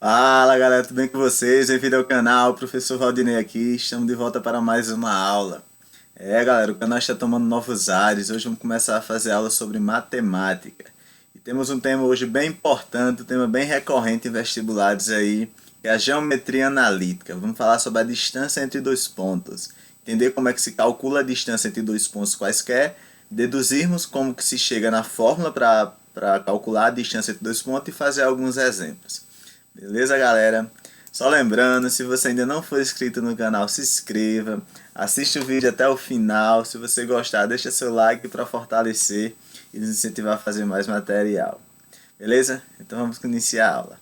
Fala galera, tudo bem com vocês? Bem-vindo ao canal, professor Valdinei aqui, estamos de volta para mais uma aula. Galera, o canal está tomando novos ares, hoje vamos começar a fazer aula sobre matemática. E temos um tema hoje bem importante, um tema bem recorrente em vestibulares aí, que é a geometria analítica. Vamos falar sobre a distância entre dois pontos, entender como é que se calcula a distância entre dois pontos quaisquer, deduzirmos como que se chega na fórmula para calcular a distância entre dois pontos e fazer alguns exemplos. Beleza, galera? Só lembrando, se você ainda não for inscrito no canal, se inscreva, assiste o vídeo até o final. Se você gostar, deixa seu like para fortalecer e nos incentivar a fazer mais material. Beleza? Então vamos iniciar a aula.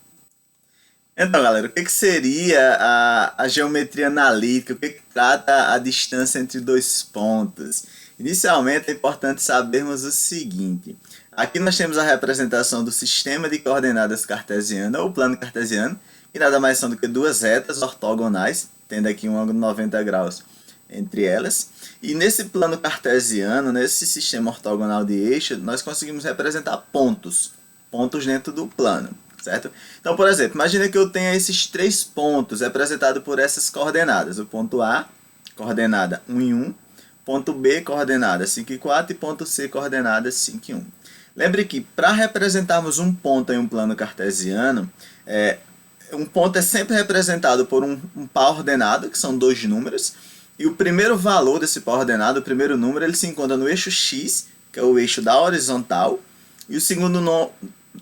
Então, galera, o que seria a geometria analítica? O que trata a distância entre dois pontos? Inicialmente é importante sabermos o seguinte. Aqui nós temos a representação do sistema de coordenadas cartesiano, ou plano cartesiano, que nada mais são do que duas retas ortogonais, tendo aqui um ângulo de 90 graus entre elas. E nesse plano cartesiano, nesse sistema ortogonal de eixo, nós conseguimos representar pontos dentro do plano, certo? Então, por exemplo, imagina que eu tenha esses três pontos representados por essas coordenadas. O ponto A, coordenada 1 e 1, ponto B, coordenada 5 e 4 e ponto C, coordenada 5 e 1. Lembre que para representarmos um ponto em um plano cartesiano, um ponto é sempre representado por um par ordenado, que são dois números, e o primeiro valor desse par ordenado, o primeiro número, ele se encontra no eixo X, que é o eixo da horizontal, e o segundo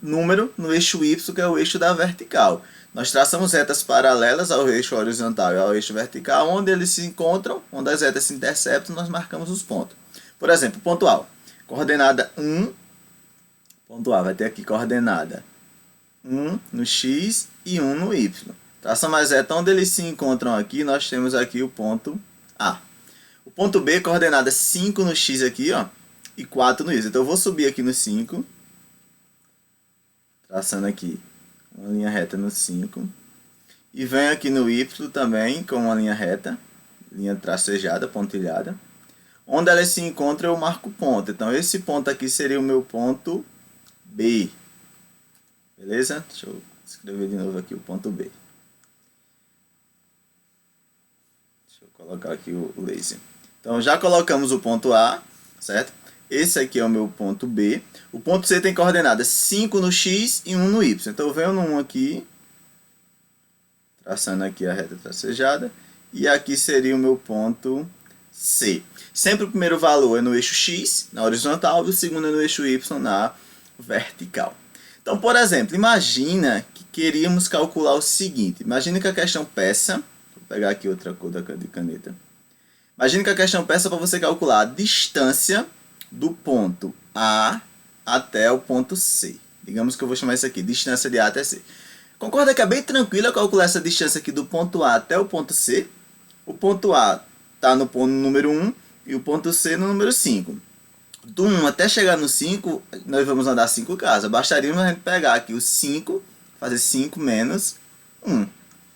número no eixo Y, que é o eixo da vertical. Nós traçamos retas paralelas ao eixo horizontal e ao eixo vertical, onde eles se encontram, onde as retas se interceptam, nós marcamos os pontos. Por exemplo, ponto A, coordenada 1, ponto A vai ter aqui coordenada 1 no X e 1 no Y. Traçamos as retas onde eles se encontram aqui, nós temos aqui o ponto A. O ponto B, coordenada 5 no X aqui, ó, e 4 no Y. Então eu vou subir aqui no 5, traçando aqui uma linha reta no 5. E venho aqui no Y também com uma linha reta, linha tracejada, pontilhada. Onde elas se encontram eu marco ponto. Então esse ponto aqui seria o meu ponto B. Beleza? Deixa eu escrever de novo aqui o ponto B. Deixa eu colocar aqui o laser. Então já colocamos o ponto A, certo? Esse aqui é o meu ponto B. O ponto C tem coordenadas 5 no X e 1 no Y. Então eu venho no 1 aqui, traçando aqui a reta tracejada. E aqui seria o meu ponto C. Sempre o primeiro valor é no eixo X, na horizontal, e o segundo é no eixo Y, na vertical. Então, por exemplo, imagina que queríamos calcular o seguinte. Imagina que a questão peça, vou pegar aqui outra cor de caneta. Imagina que a questão peça para você calcular a distância do ponto A até o ponto C. Digamos que eu vou chamar isso aqui, distância de A até C. Concorda que é bem tranquilo eu calcular essa distância aqui do ponto A até o ponto C? O ponto A está no ponto número 1 e o ponto C no número 5. Do 1 até chegar no 5, nós vamos andar 5 casas. Bastaria a gente pegar aqui o 5, fazer 5 menos 1.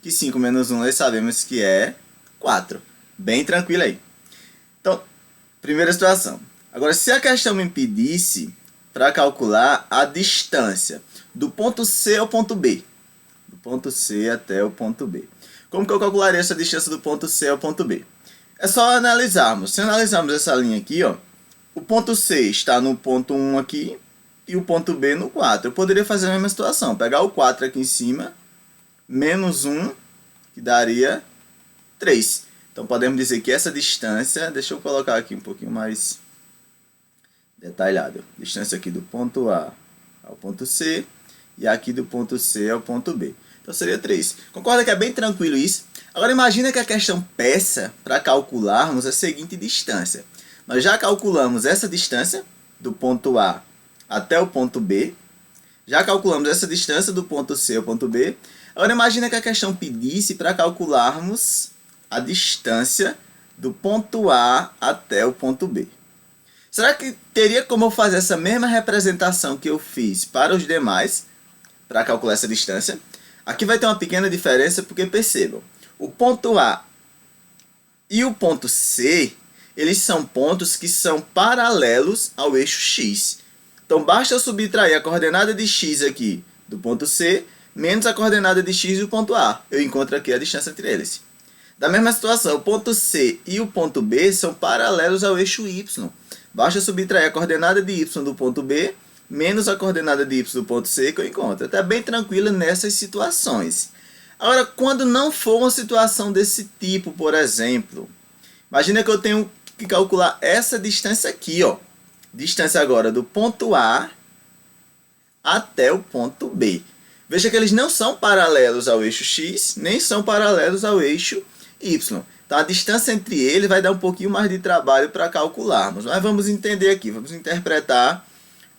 Que 5 menos 1 nós sabemos que é 4. Bem tranquilo aí. Então, primeira situação. Agora, se a questão me pedisse para calcular a distância do ponto C ao ponto B. Do ponto C até o ponto B. Como que eu calcularia essa distância do ponto C ao ponto B? É só analisarmos. Se analisarmos essa linha aqui, ó, o ponto C está no ponto 1 aqui e o ponto B no 4. Eu poderia fazer a mesma situação. Pegar o 4 aqui em cima, menos 1, que daria 3. Então podemos dizer que essa distância, deixa eu colocar aqui um pouquinho mais detalhado. Distância aqui do ponto A ao ponto C e aqui do ponto C ao ponto B. Então seria 3. Concorda que é bem tranquilo isso? Agora imagina que a questão peça para calcularmos a seguinte distância. Nós já calculamos essa distância do ponto A até o ponto B. Já calculamos essa distância do ponto C ao ponto B. Agora imagina que a questão pedisse para calcularmos a distância do ponto A até o ponto B. Será que teria como eu fazer essa mesma representação que eu fiz para os demais, para calcular essa distância? Aqui vai ter uma pequena diferença, porque percebam, o ponto A e o ponto C, eles são pontos que são paralelos ao eixo X. Então basta eu subtrair a coordenada de X aqui do ponto C, menos a coordenada de x do ponto A. Eu encontro aqui a distância entre eles. Da mesma situação, o ponto C e o ponto B são paralelos ao eixo y. Basta subtrair a coordenada de y do ponto B menos a coordenada de y do ponto C que eu encontro. Está bem tranquilo nessas situações. Agora, quando não for uma situação desse tipo, por exemplo, imagina que eu tenho que calcular essa distância aqui, ó. Distância agora do ponto A até o ponto B. Veja que eles não são paralelos ao eixo x, nem são paralelos ao eixo y. Então, a distância entre eles vai dar um pouquinho mais de trabalho para calcularmos. Mas vamos entender aqui, vamos interpretar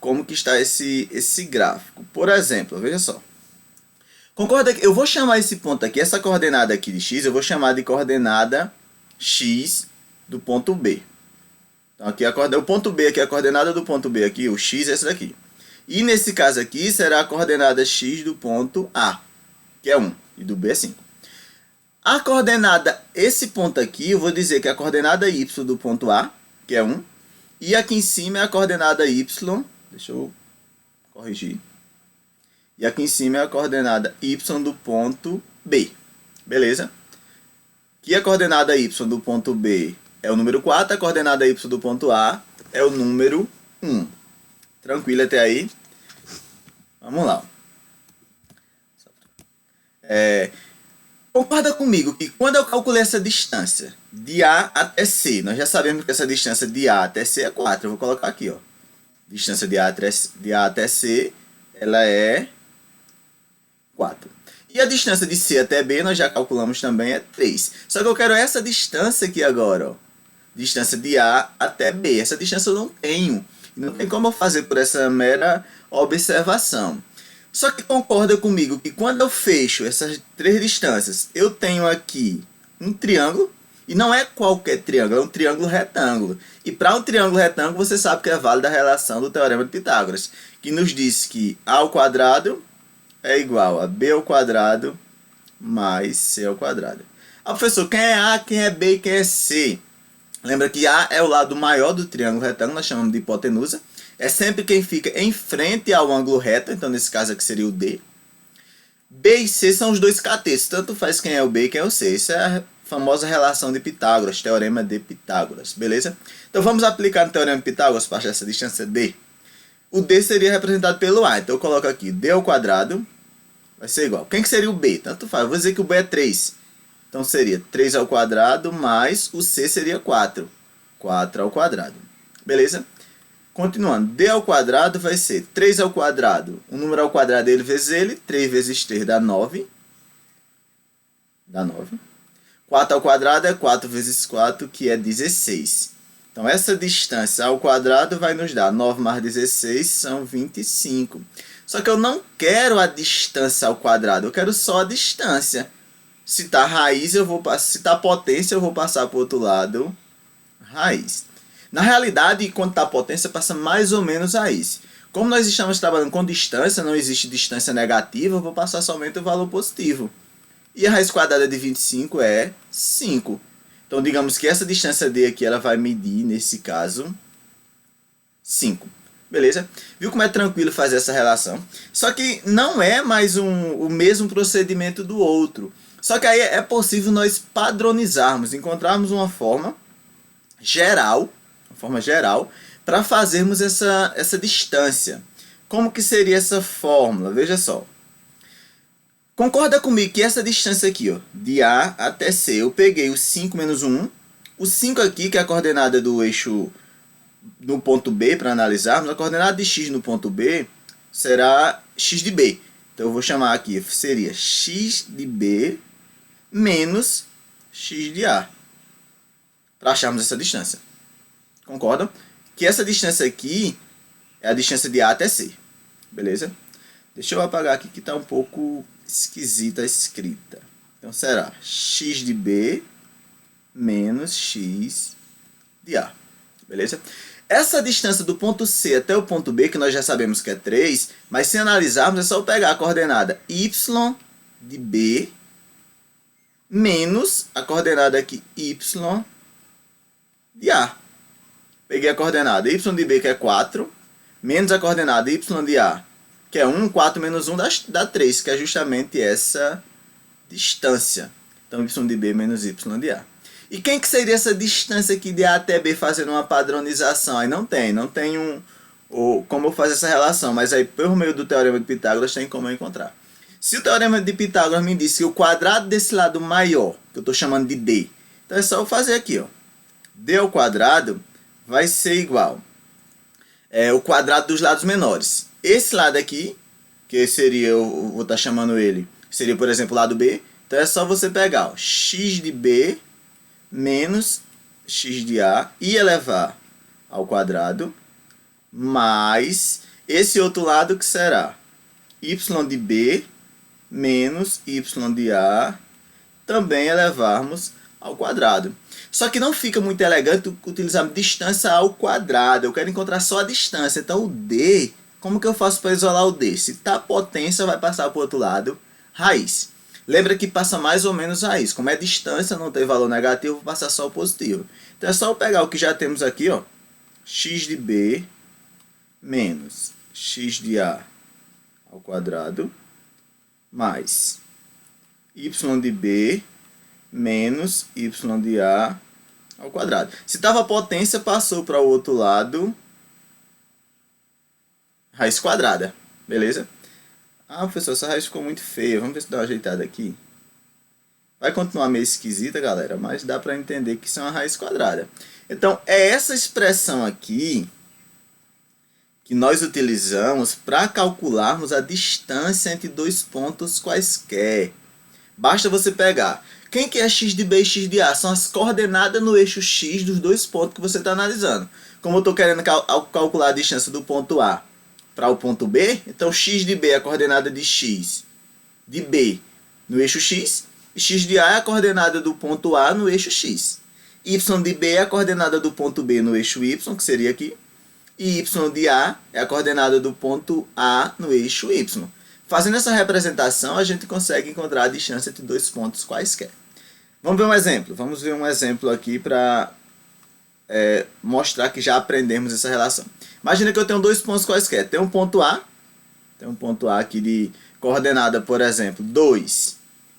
como que está esse gráfico. Por exemplo, veja só. Concorda que eu vou chamar esse ponto aqui, essa coordenada aqui de x, eu vou chamar de coordenada x do ponto B. Então, aqui o ponto B aqui, a coordenada do ponto B aqui, o x é essa daqui. E nesse caso aqui será a coordenada x do ponto A, que é 1, e do B é 5. A coordenada, esse ponto aqui, eu vou dizer que é a coordenada y do ponto A, que é 1, e aqui em cima é a coordenada y, deixa eu corrigir, e aqui em cima é a coordenada y do ponto B, beleza? Que a coordenada y do ponto B é o número 4, a coordenada y do ponto A é o número 1. Tranquilo até aí? Vamos lá. Concorda comigo que quando eu calculei essa distância de A até C, nós já sabemos que essa distância de A até C é 4. Eu vou colocar aqui, ó. Distância de A até C, ela é 4. E a distância de C até B, nós já calculamos também, é 3. Só que eu quero essa distância aqui agora, ó. Distância de A até B. Essa distância eu não tenho. Não tem como eu fazer por essa mera observação. Só que concorda comigo que quando eu fecho essas três distâncias, eu tenho aqui um triângulo, e não é qualquer triângulo, é um triângulo retângulo. E para um triângulo retângulo, você sabe que é válida a relação do Teorema de Pitágoras, que nos diz que A ao quadrado é igual a B ao quadrado mais C ao quadrado. Ah, professor, quem é A, quem é B e quem é C? Lembra que A é o lado maior do triângulo retângulo, nós chamamos de hipotenusa. É sempre quem fica em frente ao ângulo reto, então nesse caso aqui seria o D. B e C são os dois catetos, tanto faz quem é o B e quem é o C. Isso é a famosa relação de Pitágoras, Teorema de Pitágoras, beleza? Então vamos aplicar no Teorema de Pitágoras para achar essa distância D. O D seria representado pelo A, então eu coloco aqui D ao quadrado, vai ser igual. Quem que seria o B? Tanto faz, eu vou dizer que o B é 3. Então seria 3 ao quadrado mais o C seria 4. 4 ao quadrado. Beleza? Continuando. D ao quadrado vai ser 3 ao quadrado. O número ao quadrado ele vezes ele. 3 vezes 3 dá 9. Dá 9. 4 ao quadrado é 4 vezes 4, que é 16. Então essa distância ao quadrado vai nos dar 9 mais 16 são 25. Só que eu não quero a distância ao quadrado. Eu quero só a distância. Se está raiz, eu vou passar. Se está potência, eu vou passar para o outro lado raiz. Na realidade, quando está potência, passa mais ou menos raiz. Como nós estamos trabalhando com distância, não existe distância negativa, eu vou passar somente o valor positivo. E a raiz quadrada de 25 é 5. Então, digamos que essa distância D aqui, ela vai medir, nesse caso, 5. Beleza? Viu como é tranquilo fazer essa relação? Só que não é mais o mesmo procedimento do outro. Só que aí é possível nós padronizarmos, encontrarmos uma forma geral, para fazermos essa distância. Como que seria essa fórmula? Veja só. Concorda comigo que essa distância aqui, ó, de A até C, eu peguei o 5 menos 1. O 5 aqui, que é a coordenada do eixo no ponto B, para analisarmos, a coordenada de x no ponto B será x de B. Então eu vou chamar aqui, seria x de B menos x de A, para acharmos essa distância. Concordam? Que essa distância aqui é a distância de A até C. Beleza? Deixa eu apagar aqui que está um pouco esquisita a escrita. Então será x de B menos x de A. Beleza? Essa distância do ponto C até o ponto B, que nós já sabemos que é 3, mas se analisarmos é só eu pegar a coordenada y de B menos a coordenada aqui y de A. Peguei a coordenada y de B, que é 4, menos a coordenada y de A, que é 1, 4 menos 1 dá 3, que é justamente essa distância. Então, y de b menos y de a. E quem que seria essa distância aqui de a até b fazendo uma padronização? Aí não tem como eu fazer essa relação, mas aí por meio do teorema de Pitágoras tem como eu encontrar. Se o teorema de Pitágoras me disse que o quadrado desse lado maior, que eu estou chamando de d, então é só eu fazer aqui, ó. d ao quadrado vai ser igual o quadrado dos lados menores. Esse lado aqui, que seria, eu vou estar chamando ele, seria, por exemplo, o lado b. Então é só você pegar ó, x de b menos x de a e elevar ao quadrado, mais esse outro lado que será y de b menos y de a, também elevarmos ao quadrado. Só que não fica muito elegante utilizar distância ao quadrado. Eu quero encontrar só a distância. Então o d, como que eu faço para isolar o d? Se está potência, vai passar para o outro lado, raiz. Lembra que passa mais ou menos raiz. Como é distância, não tem valor negativo, vou passar só o positivo. Então é só eu pegar o que já temos aqui, ó, x de b menos x de a ao quadrado, mais y de b menos y de a ao quadrado. Se estava potência, passou para o outro lado, raiz quadrada, beleza? Ah, professor, essa raiz ficou muito feia, vamos ver se dá uma ajeitada aqui. Vai continuar meio esquisita, galera, mas dá para entender que isso é uma raiz quadrada. Então, é essa expressão aqui que nós utilizamos para calcularmos a distância entre dois pontos quaisquer. Basta você pegar. Quem que é x de b e x de a? São as coordenadas no eixo x dos dois pontos que você está analisando. Como eu estou querendo calcular a distância do ponto A para o ponto B, então x de b é a coordenada de x de b no eixo x, e x de a é a coordenada do ponto A no eixo x. Y de b é a coordenada do ponto B no eixo y, que seria aqui, e y de a é a coordenada do ponto A no eixo y. Fazendo essa representação, a gente consegue encontrar a distância entre dois pontos quaisquer. Vamos ver um exemplo. Vamos ver um exemplo aqui para mostrar que já aprendemos essa relação. Imagina que eu tenho dois pontos quaisquer. Tem um ponto A aqui de coordenada, por exemplo, 2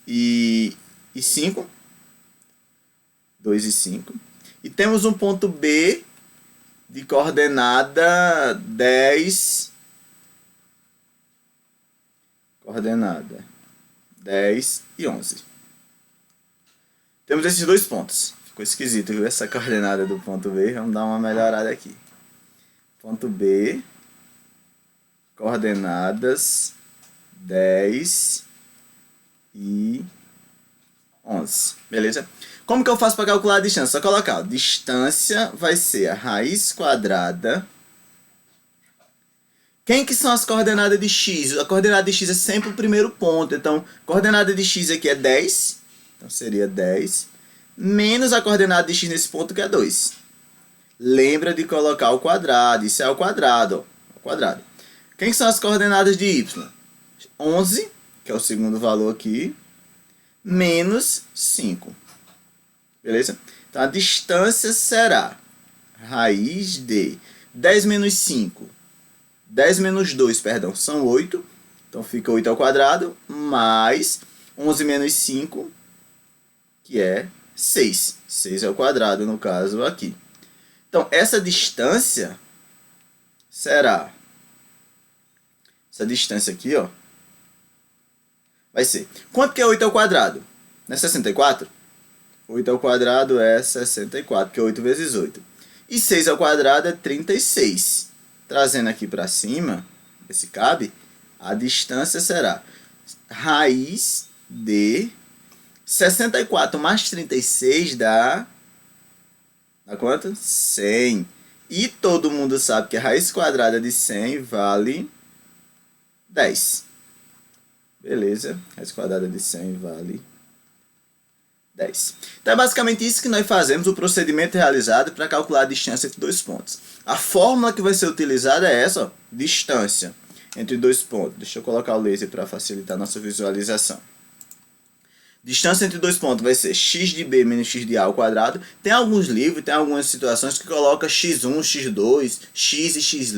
e 5. 2 e 5. E temos um ponto B de coordenada 10. Coordenada 10 e 11. Temos esses dois pontos. Ficou esquisito, viu? Essa coordenada do ponto B. Vamos dar uma melhorada aqui. Ponto B. Coordenadas 10 e 11. Beleza? Como que eu faço para calcular a distância? Só colocar. Distância vai ser a raiz quadrada. Quem que são as coordenadas de x? A coordenada de x é sempre o primeiro ponto. Então, a coordenada de x aqui é 10. Então, seria 10. Menos a coordenada de x nesse ponto, que é 2. Lembra de colocar o quadrado. Isso é o quadrado. Ó, o quadrado. Quem que são as coordenadas de y? 11, que é o segundo valor aqui. Menos 5. Beleza? Então, a distância será raiz de 10 menos 5. 10 menos 2, perdão, são 8. Então, fica 8 ao quadrado, mais 11 menos 5, que é 6. 6 ao quadrado, no caso, aqui. Então, essa distância será... Essa distância aqui, ó, vai ser... Quanto que é 8 ao quadrado? Não é 64? 8 ao quadrado é 64, que é 8 vezes 8. E 6 ao quadrado é 36. Trazendo aqui para cima, esse cabe, a distância será raiz de 64 mais 36 dá quanto? 100. E todo mundo sabe que a raiz quadrada de 100 vale 10. Beleza? Raiz quadrada de 100 vale 10. Então é basicamente isso que nós fazemos, o procedimento realizado para calcular a distância entre dois pontos. A fórmula que vai ser utilizada é essa, ó, distância entre dois pontos. Deixa eu colocar o laser para facilitar a nossa visualização. Distância entre dois pontos vai ser x de b menos x de a ao quadrado. Tem alguns livros, tem algumas situações que coloca x1, x2, x e x',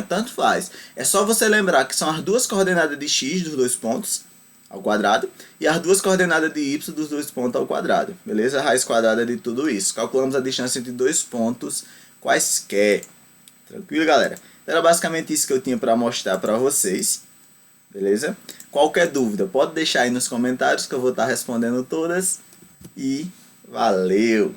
tanto faz. É só você lembrar que são as duas coordenadas de x dos dois pontos ao quadrado e as duas coordenadas de y dos dois pontos ao quadrado. Beleza? A raiz quadrada de tudo isso. Calculamos a distância entre dois pontos quaisquer. Tranquilo, galera? Era basicamente isso que eu tinha para mostrar para vocês. Beleza? Qualquer dúvida, pode deixar aí nos comentários que eu vou estar respondendo todas. E valeu!